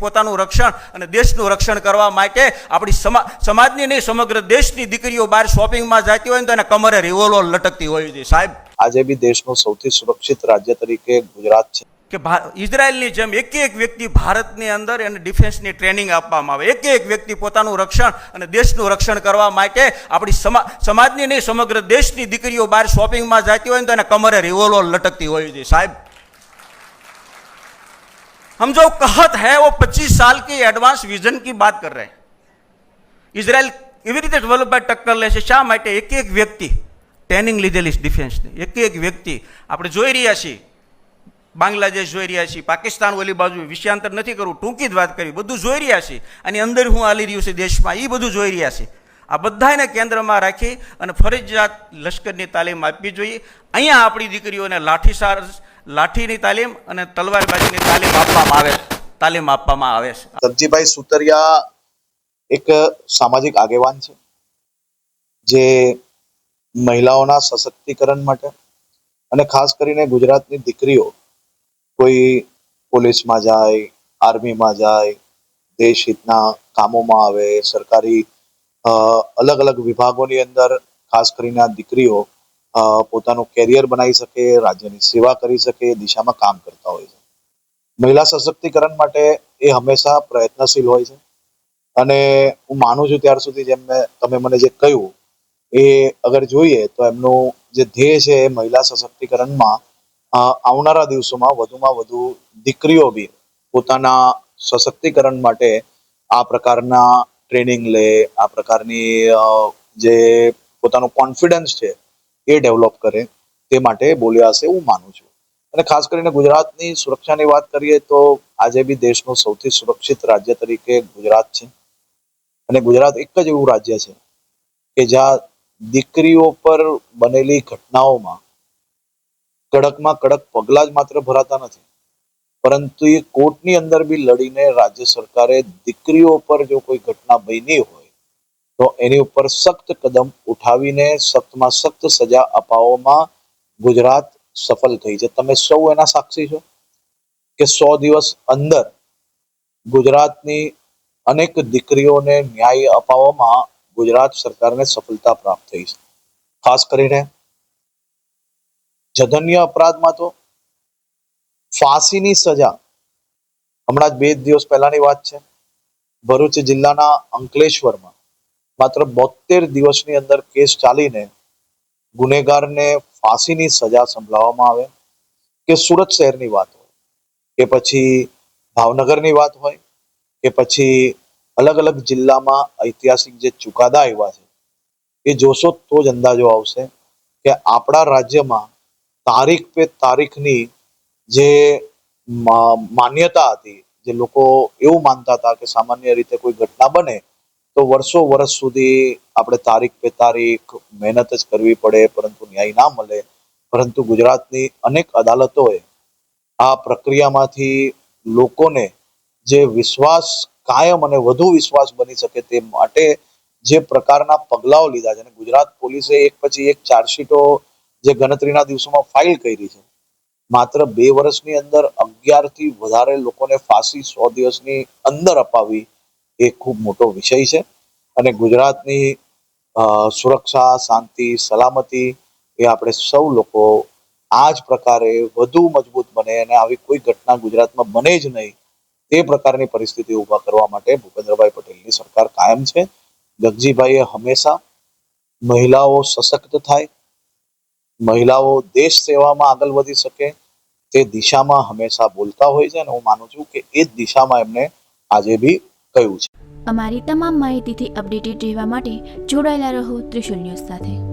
પોતાનું રક્ષણ અને દેશનું રક્ષણ કરવા માટે આપણી સમાજની નહીં સમગ્ર દેશની દીકરીઓ બહાર શોપિંગમાં જતી હોય ને તો એને કમરે રિવોલ્વર લટકતી હોય છે સાહેબ। આજે બી દેશનું સૌથી સુરક્ષિત રાજ્ય તરીકે ગુજરાત છે કે ઇઝરાયલની જેમ એક વ્યક્તિ ભારતની અંદર એને ડિફેન્સની ટ્રેનિંગ આપવામાં આવે, એક વ્યક્તિ પોતાનું રક્ષણ અને દેશનું રક્ષણ કરવા માટે આપણી સમાજની નહીં સમગ્ર દેશની દીકરીઓ બહાર શોપિંગમાં જતી હોય ને તો એને કમરે રિવોલ્વર લટકતી હોય છે સાહેબ। हम जो कहत है वो 25 साल की एडवांस विजन की बात कर रहे हैं। इजरायल એવી રીતે ડેવલપમેન્ટ ટક્કર લે છે શા માટે? એક વ્યક્તિ ટ્રેનિંગ લીધેલી ડિફેન્સની, એક વ્યક્તિ આપણે જોઈ રહ્યા છીએ, બાંગ્લાદેશ જોઈ રહ્યા છીએ, પાકિસ્તાન ઓલી બાજુ, વિષયાંતર નથી કરવું, ટૂંકી જ વાત કરી, બધું જોઈ રહ્યા છીએ અને અંદર હું હાલી રહ્યું છે દેશમાં એ બધું જોઈ રહ્યા છે। આ બધાને કેન્દ્રમાં રાખી અને ફરજિયાત લશ્કરની તાલીમ આપવી જોઈએ। અહીંયા આપણી દીકરીઓને લાઠીની તાલીમ અને તલવારબાજીની તાલીમ આપવામાં આવે છે। જગજીભાઈ સુતરિયા એક સામાજિક આગેવાન છે જે મહિલાઓના સશક્તિકરણ માટે અને ખાસ કરીને ગુજરાતની દીકરીઓ કોઈ પોલીસમાં જાય, આર્મીમાં જાય, દેશ હિતના કામોમાં આવે, સરકારી અલગ અલગ વિભાગોની અંદર ખાસ કરીને આ દીકરીઓ પોતાનું કેરિયર બનાવી શકે, રાજ્યની સેવા કરી શકે એ દિશામાં કામ કરતા હોય છે। મહિલા સશક્તિકરણ માટે એ હંમેશા પ્રયત્નશીલ હોય છે અને હું માનું છું ત્યાર સુધી જેમ તમે મને જે કહ્યું એ અગર જોઈએ તો એમનું જે ધ્યેય છે એ મહિલા સશક્તિકરણમાં આવનારા દિવસોમાં વધુમાં વધુ દીકરીઓ બી પોતાના સશક્તિકરણ માટે આ પ્રકારના ટ્રેનિંગ લે, આ પ્રકારની જે પોતાનું કોન્ફિડન્સ છે એ ડેવલપ કરે તે માટે બોલ્યા હશે હું માનું છું। અને ખાસ કરીને ગુજરાતની સુરક્ષાની વાત કરીએ તો આજે બી દેશનું સૌથી સુરક્ષિત રાજ્ય તરીકે ગુજરાત છે અને ગુજરાત એક જ એવું રાજ્ય છે કે જ્યાં દીકરીઓ પર બનેલી ઘટનાઓમાં કડકમાં કડક પગલાં જ માત્ર ભરાતા નથી પરંતુ એ કોર્ટની અંદર બી લડીને રાજ્ય સરકારે દીકરીઓ પર જો કોઈ ઘટના બની હોય તો એની ઉપર સખ્ત કદમ ઉઠાવીને સખ્તમાં સખ્ત સજા અપાવવામાં ગુજરાત સફળ થઈ છે। તમે સૌ એના સાક્ષી છો કે 100 દિવસ અંદર ગુજરાતની અનેક દીકરીઓને ન્યાય અપાવવામાં ગુજરાત સરકારને સફળતા પ્રાપ્ત થઈ છે। ખાસ કરીને જઘન્ય અપરાધમાં તો ફાંસીની સજા, હમણાં જ 2 દિવસ પહેલાની વાત છે, ભરૂચ જિલ્લાના અંકલેશ્વરમાં માત્ર 72 દિવસની અંદર કેસ ચાલીને ગુનેગારને ફાંસીની સજા સંભળાવવામાં આવે। કે સુરત શહેરની વાત હોય કે પછી ભાવનગરની વાત હોય કે પછી અલગ અલગ જિલ્લામાં ઐતિહાસિક જે ચુકાદા આવ્યા છે એ જોશો તો જ અંદાજો આવશે કે આપણા રાજ્યમાં તારીખ પે તારીખની જે માન્યતા હતી, જે લોકો એવું માનતા હતા કે સામાન્ય રીતે કોઈ ઘટના બને તો વર્ષ સુધી આપણે તારીખ પે તારીખ મહેનત જ કરવી પડે પરંતુ ન્યાય ના મળે, પરંતુ ગુજરાતની અનેક અદાલતોએ આ પ્રક્રિયામાંથી લોકોને જે વિશ્વાસ કાયમ અને વધુ વિશ્વાસ બની શકે તે માટે જે પ્રકારના પગલાઓ લીધા છે અને ગુજરાત પોલીસે એક પછી એક ચાર્જશીટો જે ગણતરીના દિવસોમાં ફાઇલ કરી છે, માત્ર 2 વર્ષની અંદર 11 થી વધારે લોકોને ફાંસી 100 દિવસની અંદર અપાવી એ ખૂબ મોટો વિષય છે અને ગુજરાતની સુરક્ષા, શાંતિ, સલામતી એ આપણે સૌ લોકો આ જ પ્રકારે વધુ મજબૂત બને અને આવી કોઈ ઘટના ગુજરાતમાં બને જ નહીં તે પ્રકારની પરિસ્થિતિ ઊભા કરવા માટે ભૂપેન્દ્રભાઈ પટેલની સરકાર કાયમ છે। જગજીભાઈએ હંમેશા મહિલાઓ સશક્ત થાય, મહિલાઓ દેશ સેવામાં આગળ વધી શકે તે દિશામાં હંમેશા બોલતા હોય છે અને હું માનું છું કે એ જ દિશામાં એમને આજે બી કહ્યું છે। અમારી તમામ માહિતીથી અપડેટેડ રહેવા માટે જોડાયેલા રહો ત્રિશુલ ન્યૂઝ સાથે।